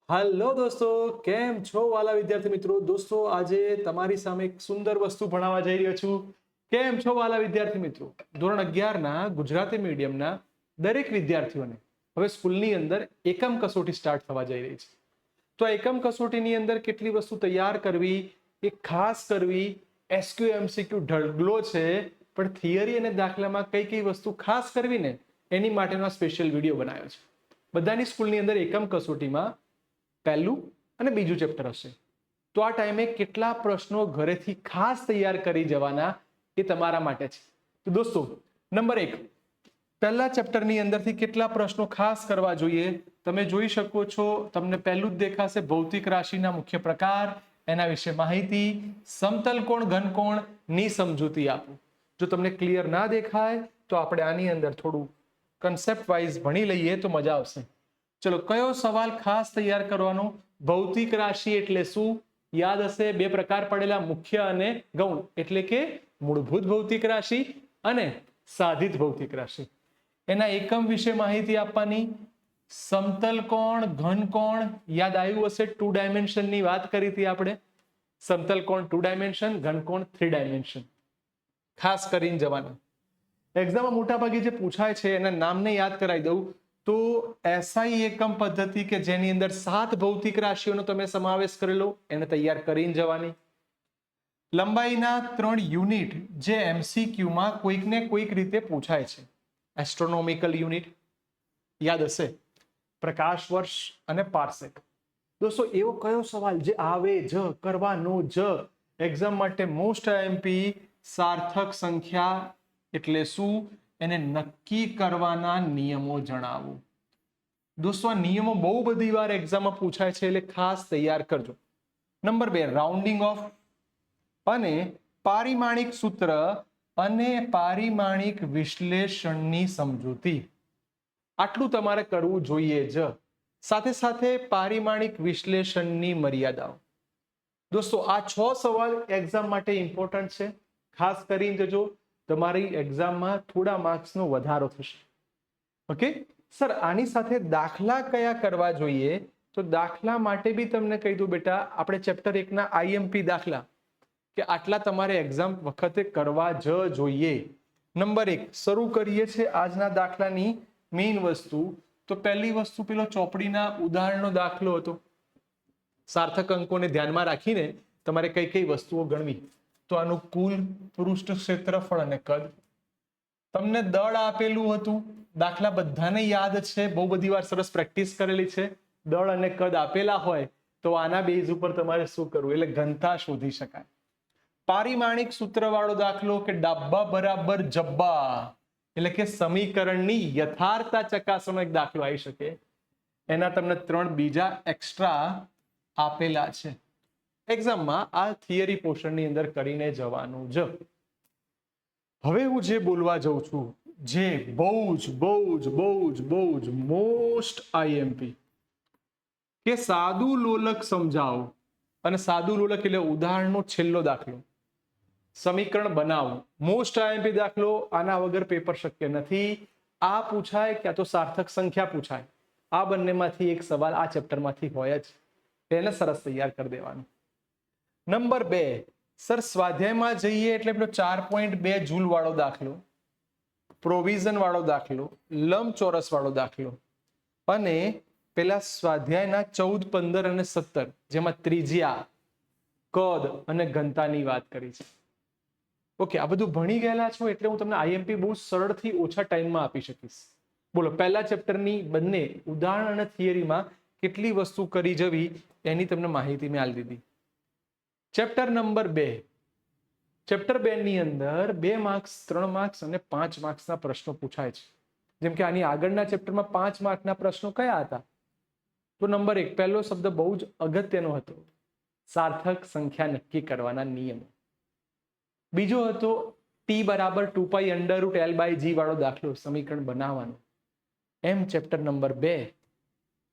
હાલો દોસ્તો, કેમ છો વાલા વિદ્યાર્થી મિત્રો? દોસ્તો, આજે તમારી સામે એક સુંદર વસ્તુ ભણાવવા જઈ રહ્યો છું. કેમ છો વાલા વિદ્યાર્થી મિત્રો? ધોરણ 11 ના ગુજરાતી મીડિયમના દરેક વિદ્યાર્થીઓને હવે સ્કૂલની અંદર એકમ કસોટી સ્ટાર્ટ થવા જઈ રહી છે. તો આ એકમ કસોટીની અંદર કેટલી વસ્તુ તૈયાર કરવી, એ ખાસ કરવી, એસક્યુ એમસીક્યુ ઢગલો છે, પણ થિયરી અને દાખલામાં કઈ કઈ વસ્તુ ખાસ કરવી ને એની માટેનો સ્પેશિયલ વિડીયો બનાવ્યો છે. બધાની સ્કૂલની અંદર એકમ કસોટીમાં પહેલું અને બીજું ચેપ્ટર હશે. તો આ ટાઈમે કેટલા પ્રશ્નો ઘરેથી ખાસ તૈયાર કરી જવાના એ તમારા માટે છે. તો દોસ્તો, નંબર 1, પહેલા ચેપ્ટરની અંદરથી કેટલા પ્રશ્નો ખાસ કરવા જોઈએ? તમે જોઈ શકો છો, તમને પહેલું જ દેખાશે ભૌતિક રાશિના મુખ્ય પ્રકાર, એના વિશે માહિતી, સમતલ કોણ ઘનકોણ ની સમજૂતી આપો. જો તમને ક્લિયર ના દેખાય તો આપણે આની અંદર થોડું કન્સેપ્ટ વાઇઝ ભણી લઈએ તો મજા આવશે. ચલો, કયો સવાલ ખાસ તૈયાર કરવાનો? ભૌતિક રાશિ એટલે શું? યાદ હશે, બે પ્રકાર પડેલા, મુખ્ય અને ગૌણ. એટલે કે મૂળભૂત ભૌતિક રાશિ અને સાધિત ભૌતિક રાશિ. એના એકમ વિશે માહિતી આપવાની. સમતલ કોણ ઘન કોણ યાદ આવ્યું હશે, 2 ડાયમેન્શનની વાત કરી હતી આપણે. સમતલ કોણ 2 ડાયમેન્શન, ઘન કોણ 3 ડાયમેન્શન. ખાસ કરીને જવાના. એક્ઝામમાં મોટા ભાગે જે પૂછાય છે એના નામને યાદ કરાવી દઉં તો એસઆઈ એકમ પદ્ધતિ કે જેની અંદર 7 ભૌતિક રાશિઓનો તમે સમાવેશ કરેલો, એને તૈયાર કરીને જવાની. લંબાઈના 3 યુનિટ જે એમસીક્યુમાં કોઈક ને કોઈક રીતે પૂછાય છે. એસ્ટ્રોનોમિકલ યુનિટ યાદ હશે, પ્રકાશ વર્ષ અને પાર્સેક. દોસ્તો, એવો કયો સવાલ જે આવે જ કરવાનો જ એક્ઝામ માટે મોસ્ટ આઈએમપી? સાર્થક સંખ્યા એટલે શું, એને નક્કી કરવાના નિયમો જણાવો. દોસ્તો, આ નિયમો બહુ બધી વાર એક્ઝામમાં પૂછાય છે, એટલે ખાસ તૈયાર કરજો. નંબર 2, રાઉન્ડિંગ ઓફ અને પારિમાણિક સૂત્ર અને પારિમાણિક વિશ્લેષણની સમજૂતી. આટલું તમારે કરવું જોઈએ જ. સાથે સાથે પારિમાણિક વિશ્લેષણની મર્યાદાઓ. દોસ્તો, આ 6 સવાલ એક્ઝામ માટે ઇમ્પોર્ટન્ટ છે. ખાસ કરીને જજો, તમારી એક્ઝામમાં થોડા માર્ક્સનો વધારો થશે. ઓકે સર, આની સાથે દાખલા કયા કરવા જોઈએ? તો દાખલા માટે બી તમને કહી દઉં બેટા, આપણે ચેપ્ટર 1 ના આઈએમપી દાખલા કે આટલા તમારે એક્ઝામ વખતે કરવા જ જોઈએ. નંબર 1, શરૂ કરીએ છીએ આજના દાખલાની મેઇન વસ્તુ. તો પહેલી વસ્તુ પેલો ચોપડીના ઉદાહરણનો દાખલો હતો. સાર્થક અંકોને ધ્યાનમાં રાખીને તમારે કઈ કઈ વસ્તુઓ ગણવી. તો આનું કુલ પૃષ્ઠ ક્ષેત્રફળ અને કદ. તમને દળ આપેલું હતું, દાખલા બધાને યાદ છે, બહુ બધી વાર સરસ પ્રેક્ટિસ કરેલી છે. દળ અને કદ આપેલા હોય તો આના બેઝ ઉપર તમારે શું કરવું, એટલે ઘનતા શોધી શકાય. પારિમાણિક સૂત્ર વાળો દાખલો કે ડાબ્બા બરાબર જબ્બા, એટલે કે સમીકરણની યથાર્થતા ચકાસવાનો એક દાખલો આવી શકે. એના તમને 3 બીજા એક્સ્ટ્રા આપેલા છે. એક્ઝામમાં આ થિયરી પોર્શનની અંદર કરીને જવાનું જ. હવે હું જે બોલવા જાઉં છું, જે બહુ જ મોસ્ટ આઈએમપી, કે સાદું લોલક સમજાવો. અને સાદું લોલક એટલે ઉદાહરણનો છેલ્લો દાખલો. સમીકરણ બનાવો. મોસ્ટ આઈએમપી દાખલો, આના વગર પેપર શક્ય નથી. આ પૂછાય ક્યાં તો સાર્થક સંખ્યા પૂછાય. આ બંનેમાંથી એક સવાલ આ ચેપ્ટરમાંથી હોય જ. તેને સરસ તૈયાર કરી દેવાનું. નંબર 2, સર સ્વાધ્યાયમાં જઈએ એટલે પેલો 4.2 જૂલ વાળો દાખલો, પ્રોવિઝન વાળો દાખલો, લંબચોરસ વાળો દાખલો, અને પેલા સ્વાધ્યાયના 14, 15 અને 17 જેમાં ત્રિજ્યા, કદ અને ઘનતાની વાત કરી છે. ઓકે, આ બધું ભણી ગયેલા છો એટલે હું તમને આઈએમપી બહુ સરળથી ઓછા ટાઈમમાં આપી શકીશ. બોલો, પહેલા ચેપ્ટરની બંને ઉદાહરણ અને થિયરીમાં કેટલી વસ્તુ કરી જવી એની તમને માહિતી મેં આપી દીધી. Chapter number 2. ચેપ્ટર 2 ની અંદર 2 માર્ક્સ, 3 માર્ક્સ અને 5 માર્ક્સના પ્રશ્નો પૂછાય છે. જેમ કે આની આગળના ચેપ્ટરમાં 5 માર્કના પ્રશ્નો કયા હતા? તો નંબર 1, પહેલો શબ્દ બહુ જ અગત્યનો હતો, સાર્થક સંખ્યા નક્કી કરવાના નિયમો. બીજો હતો t બરાબર 2π√L/g વાળો દાખલો, સમીકરણ બનાવવાનો. એમ ચેપ્ટર નંબર 2,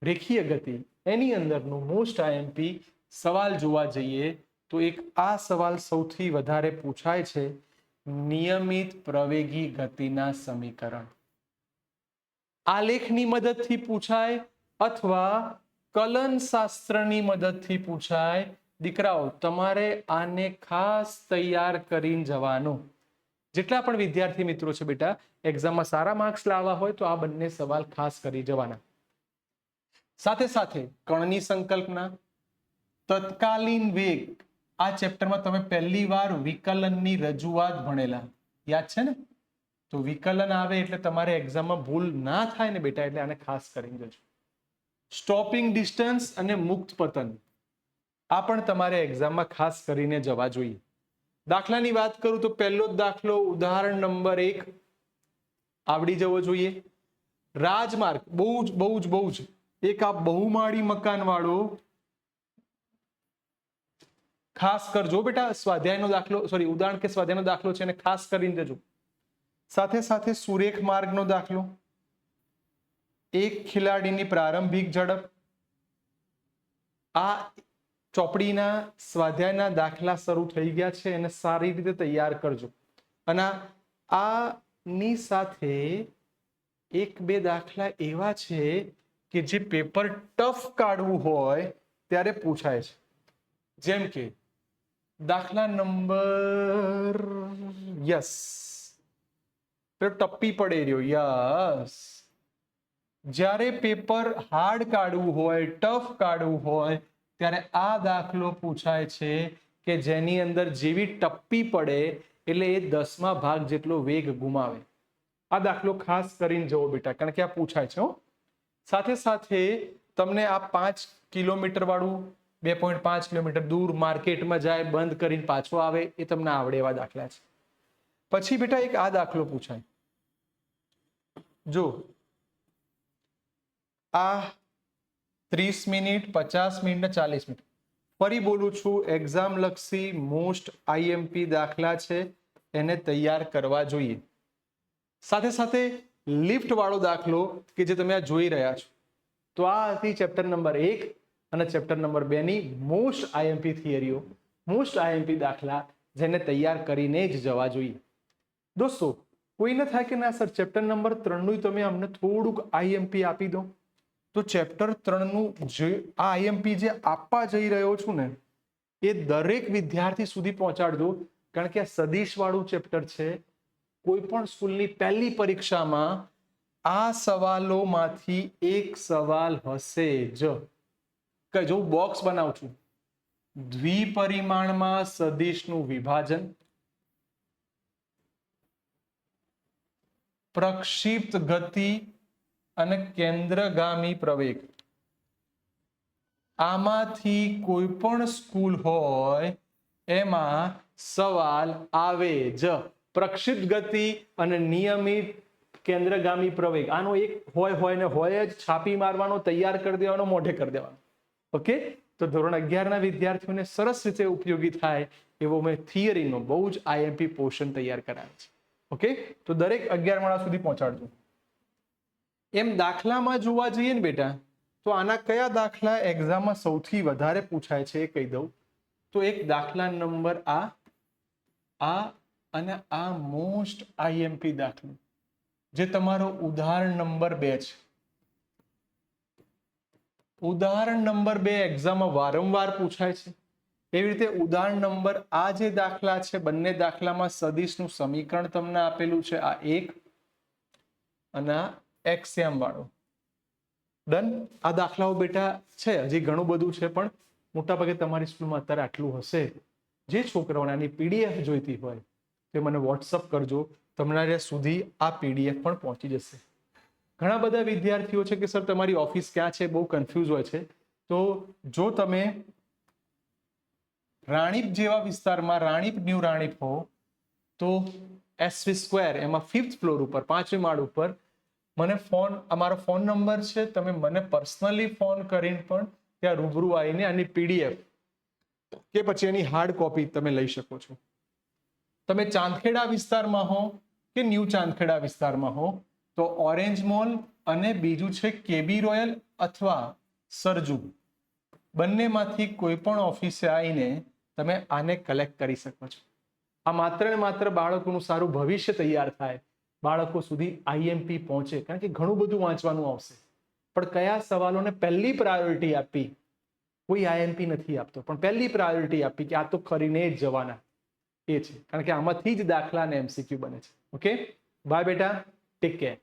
રેખીય ગતિ, એની અંદરનું મોસ્ટ આઈએમપી સવાલ જોવા જઈએ તો એક આ સવાલ સૌથી વધારે પૂછાય છે, નિયમિત પ્રવેગી ગતિના સમીકરણ. આલેખની મદદથી પૂછાય અથવા કલન શાસ્ત્રની મદદથી પૂછાય. દીકરાઓ તમારે આને ખાસ તૈયાર કરીને જવાનું. જેટલા પણ વિદ્યાર્થી મિત્રો છે બેટા, એક્ઝામમાં સારા માર્ક્સ લાવવા હોય તો આ બંને સવાલ ખાસ કરી જવાના. સાથે સાથે કણની સંકલ્પના, તત્કાલીન વેગ, આ ચેપ્ટરમાં તમે પહેલી વાર વિકલનની રજૂઆત ભણેલા, યાદ છે ને? તો વિકલન આવે એટલે તમારે એક્ઝામમાં ભૂલ ના થાય ને બેટા, એટલે આને ખાસ કરીને જજો. સ્ટોપિંગ ડિસ્ટન્સ અને મુક્ત પતન, આ પણ તમારે એક્ઝામમાં ખાસ કરીને જવા જોઈએ. દાખલાની વાત કરું તો પહેલો જ દાખલો ઉદાહરણ નંબર 1 આવડી જવો જોઈએ. રાજમાર્ગ, બહુ જ એક આ બહુમાળી મકાન વાળો, ખાસ કરજો બેટા. સ્વાધ્યાયનો દાખલો, સોરી ઉદાહરણ કે સ્વાધ્યાયનો દાખલો છે એને ખાસ કરીને દેજો. સાથે સાથે સુરેખ માર્ગનો દાખલો, એક ખેલાડીની પ્રારંભિક ઝડપ, આ ચોપડીના સ્વાધ્યાયના દાખલા શરૂ થઈ ગયા છે, એને સારી રીતે તૈયાર કરજો. અને આની સાથે એક બે દાખલા એવા છે કે જે પેપર ટફ કાઢવું હોય ત્યારે પૂછાય છે. જેમ કે દાખલા નંબર, યસ, ટપ્પી પડે રહ્યો, યસ. જ્યારે પેપર હાર્ડ કાઢવું હોય, ટફ કાઢવું હોય, ત્યારે આ દાખલો પૂછાય છે કે જેની અંદર જેવી ટપ્પી પડે એટલે એ 10મા ભાગ જેટલો વેગ ગુમાવે. આ દાખલો ખાસ કરીને જવો બેટા, કારણ કે આ પૂછાય છે. સાથે સાથે તમને આ 5 કિલોમીટર વાળું, 2.5 કિલોમીટર દૂર માર્કેટમાં જાય, બંધ કરીને પાછો આવે, એ તમને આવડે એવા દાખલા છે. પછી બેટા એક આ દાખલો પૂછાય, જો આ 30 મિનિટ, 50 મિનિટ ને 40 મિનિટ, ફરી બોલું છું, એક્ઝામ લક્ષી મોસ્ટ આઈએમપી દાખલા છે, એને તૈયાર કરવા જોઈએ. સાથે સાથે લિફ્ટ વાળો દાખલો કે જે તમે આ જોઈ રહ્યા છો, તો આ હતી ચેપ્ટર નંબર 1 અને ચેપ્ટર નંબર 2 ની મોસ્ટ આઈએમપી થિયરીઓ, મોસ્ટ આઈએમપી દાખલા, જેને તૈયાર કરીને જ જવા જોઈએ. દોસ્તો કોઈને થાય કે ના સર ચેપ્ટર નંબર 3 નું તમે અમને થોડુંક આઈએમપી આપી દો, તો ચેપ્ટર 3 નું જે આ આઈએમપી જે આપવા જઈ રહ્યો છું ને, એ દરેક વિદ્યાર્થી સુધી પહોંચાડજો. કારણ કે આ સદીશ વાળું ચેપ્ટર છે. કોઈ પણ સ્કૂલની પહેલી પરીક્ષામાં આ સવાલોમાંથી એક સવાલ હશે જ. કે જો બોક્સ બનાવું છું, દ્વિપરિમાણમાં સદિશનું વિભાજન, પ્રક્ષિપ્ત ગતિ અને કેન્દ્રગામી પ્રવેગ, આમાંથી કોઈ પણ સ્કૂલ હોય એમાં સવાલ આવે જ. પ્રક્ષિપ્ત ગતિ અને નિયમિત કેન્દ્રગામી પ્રવેગ, આનો એક હોય ને હોય જ, છાપી મારવાનો, તૈયાર કરી દેવાનો, મોઢે કરી દેવાનો. ઓકે, તો ધોરણ 11 ના વિદ્યાર્થીઓને સરસ રીતે ઉપયોગી થાય એવો મેં થિયરીનો બહુ જ આઈએમપી પોર્શન તૈયાર કરાવે છે. ઓકે, તો દરેક 11 માળા સુધી પહોંચાડજો. એમ દાખલામાં જોવા જઈએ ને બેટા, તો આના કયા દાખલા એક્ઝામમાં સૌથી વધારે પૂછાય છે એ કહી દઉં. તો એક દાખલા નંબર આ અને આ મોસ્ટ આઈએમપી દાખલો, જે તમારો ઉદાહરણ નંબર 2 છે. ઉદાહરણ નંબર 2 એક્ઝામમાં વારંવાર પૂછાય છે. એવી રીતે ઉદાહરણ નંબર આ જે દાખલા છે, બંને દાખલામાં સદિશનું સમીકરણ તમને આપેલું છે, આ 1 અને આ એક્સએમ વાળો. ડન. આ દાખલાઓ બેટા છે, હજી ઘણું બધું છે, પણ મોટાભાગે તમારી સ્કૂલમાં અત્યારે આટલું હશે. જે છોકરાઓને આની પીડીએફ જોઈતી હોય તે મને વોટ્સઅપ કરજો, તમારા સુધી આ પીડીએફ પણ પહોંચી જશે. ઘણા બધા વિદ્યાર્થીઓ છે કે સર તમારી ઓફિસ ક્યાં છે, બહુ કન્ફ્યુઝ હોય છે. તો જો તમે રાણીપ જેવા વિસ્તારમાં, રાણીપ, ન્યૂ રાણીપ હો, તો SV સ્ક્વેર, એમાં 5th ફ્લોર ઉપર, 5મી માળ ઉપર મને અમારો ફોન નંબર છે, તમે મને પર્સનલી ફોન કરીને પણ ત્યાં રૂબરૂ આવીને આની પીડીએફ કે પછી એની હાર્ડ કોપી તમે લઈ શકો છો. તમે ચાંદખેડા વિસ્તારમાં હો કે ન્યૂ ચાંદખેડા વિસ્તારમાં હો, તો ઓરેન્જ મોલ અને બીજું છે કેબી રોયલ અથવા સરજુ, બંનેમાંથી કોઈ પણ ઓફિસે આવીને તમે આને કલેક્ટ કરી શકો છો. આ માત્ર ને માત્ર બાળકોનું સારું ભવિષ્ય તૈયાર થાય, બાળકો સુધી આઈએમપી પહોંચે, કારણ કે ઘણું બધું વાંચવાનું આવશે. પણ કયા સવાલોને પહેલી પ્રાયોરિટી આપી, કોઈ આઈએમપી નથી આપતો, પણ પહેલી પ્રાયોરિટી આપી કે આ તો કરીને જ જવાના, એ છે. કારણ કે આમાંથી જ દાખલા અને એમસીક્યુ બને છે. ઓકે, બાય બેટા, ટેક કેર.